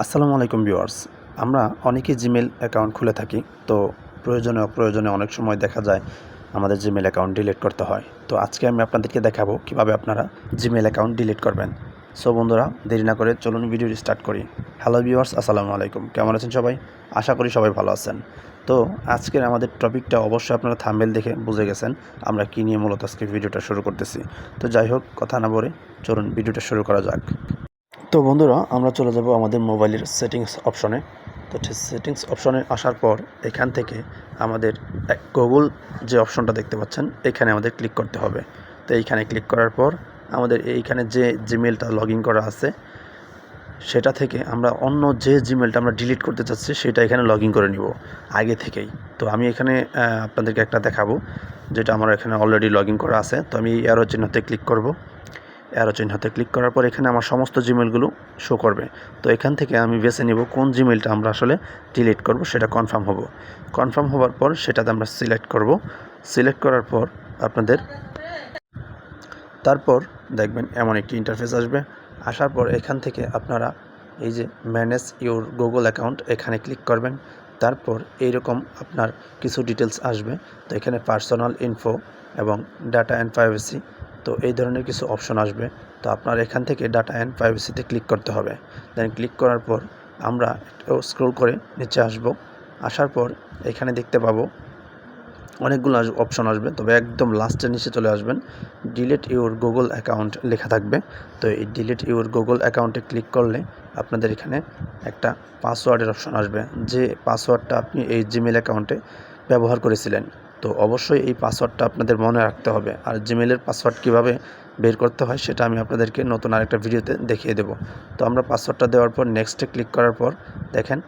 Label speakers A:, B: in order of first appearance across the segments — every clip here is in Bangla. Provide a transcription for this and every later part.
A: আসসালামু আলাইকুম ভিউয়ার্স। আমরা অনেকেই জিমেল অ্যাকাউন্ট খুলে থাকি। তো প্রয়োজনে অপ্রয়োজনে অনেক সময় দেখা যায় আমাদের জিমেল অ্যাকাউন্ট ডিলিট করতে হয়। তো আজকে আমি আপনাদেরকে দেখাবো কিভাবে আপনারা জিমেল অ্যাকাউন্ট ডিলিট করবেন। সো বন্ধুরা, দেরি না করে চলুন ভিডিওটি স্টার্ট করি। হ্যালো ভিউয়ার্স, আসসালামু আলাইকুম। কেমন আছেন সবাই? আশা করি সবাই ভালো আছেন। তো আজকের আমাদের টপিকটা অবশ্যই আপনারা থাম্বনেল দেখে বুঝে গেছেন আমরা কী নিয়ে মূলত আজকে ভিডিওটা শুরু করতেছি। তো যাই হোক, কথা না বলে চলুন ভিডিওটা শুরু করা যাক। তো বন্ধুরা, আমরা চলে যাব আমাদের মোবাইলের সেটিংস অপশনে। তো সেটিংস অপশনে আসার পর এখান থেকে আমাদের গুগল যে অপশনটা দেখতে পাচ্ছেন এখানে আমাদের ক্লিক করতে হবে। তো এইখানে ক্লিক করার পর আমাদের এইখানে যে জিমেলটা লগ ইন করা আছে সেটা থেকে আমরা অন্য যে জিমেলটা আমরা ডিলিট করতে চাচ্ছি সেটা এখানে লগ ইন করে নিব আগে থেকেই। তো আমি এখানে আপনাদেরকে একটা দেখাবো যেটা আমার এখানে অলরেডি লগ ইন করা আছে। তো আমি এই অ্যারো চিহ্নতে ক্লিক করব। অ্যারো চিহ্নতে ক্লিক করার পর এখানে আমার সমস্ত জিমেলগুলো শো করবে। তো এখান থেকে আমি বেছে নেব কোন জিমেলটা আমরা আসলে ডিলিট করব, সেটা কনফার্ম হব। কনফার্ম হওয়ার পর সেটাতে আমরা সিলেক্ট করব। সিলেক্ট করার পর আপনাদের তারপর দেখবেন এমন একটি ইন্টারফেস আসবে। আসার পর এখান থেকে আপনারা এই যে ম্যানেজ ইউর গুগল অ্যাকাউন্ট এখানে ক্লিক করবেন। তারপর এইরকম আপনার কিছু ডিটেলস আসবে। তো এখানে পার্সোনাল ইনফো এবং ডাটা অ্যান্ড প্রাইভেসি, তো এই ধরনের কিছু অপশন আসবে। তো আপনার এখান থেকে ডাটা অ্যান্ড প্রাইভেসিতে ক্লিক করতে হবে। দেন ক্লিক করার পর আমরা একটু স্ক্রল করে নিচে আসব। আসার পর এখানে দেখতে পাবো অনেকগুলো অপশন আসবে, তবে একদম লাস্টের নিচে চলে আসবেন ডিলিট ইউর গুগল অ্যাকাউন্ট লেখা থাকবে। তো এই ডিলিট ইউর গুগল অ্যাকাউন্টে ক্লিক করলে আপনাদের এখানে একটা পাসওয়ার্ডের অপশন আসবে, যে পাসওয়ার্ডটা আপনি এই জিমেল অ্যাকাউন্টে ব্যবহার করেছিলেন। তো অবশ্যই এই পাসওয়ার্ডটা আপনাদের মনে রাখতে হবে। আর জিমেলের পাসওয়ার্ড কীভাবে বের করতে হয় সেটা আমি আপনাদেরকে নতুন আরেকটা ভিডিওতে দেখিয়ে দেব। তো আমরা পাসওয়ার্ডটা দেওয়ার পর নেক্সটে ক্লিক করার পর দেখেন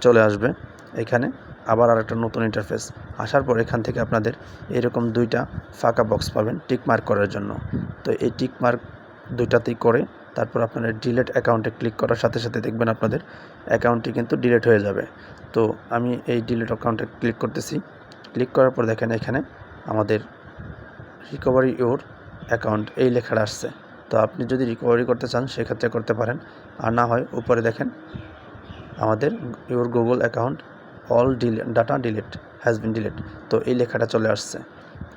A: চলে আসবে এখানে আবার আরেকটা নতুন ইন্টারফেস। আসার পর এখান থেকে আপনাদের এরকম দুইটা ফাঁকা বক্স পাবেন টিক মার্ক করার জন্য। তো এই টিক মার্ক দুইটাতেই করে তারপর আপনারা ডিলিট অ্যাকাউন্টে ক্লিক করার সাথে সাথে দেখবেন আপনাদের অ্যাকাউন্টটি কিন্তু ডিলিট হয়ে যাবে। তো আমি এই ডিলিট অ্যাকাউন্টে ক্লিক করতেছি। ক্লিক করার পর দেখেন এখানে আমাদের রিকভারি ইউর অ্যাকাউন্ট এই লেখাটা আসছে। তো আপনি যদি রিকভারি করতে চান সেক্ষেত্রে করতে পারেন, আর না হয় উপরে দেখেন আমাদের your Google account all data delete has been delete, তো এই লেখাটা চলে আসছে।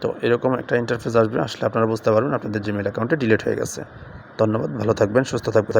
A: তো এরকম একটা ইন্টারফেস আসবে, আসলে আপনারা বুঝতে পারবেন আপনাদের জিমেল অ্যাকাউন্টে ডিলিট হয়ে গেছে। ধন্যবাদ, ভালো থাকবেন, সুস্থ থাকবেন।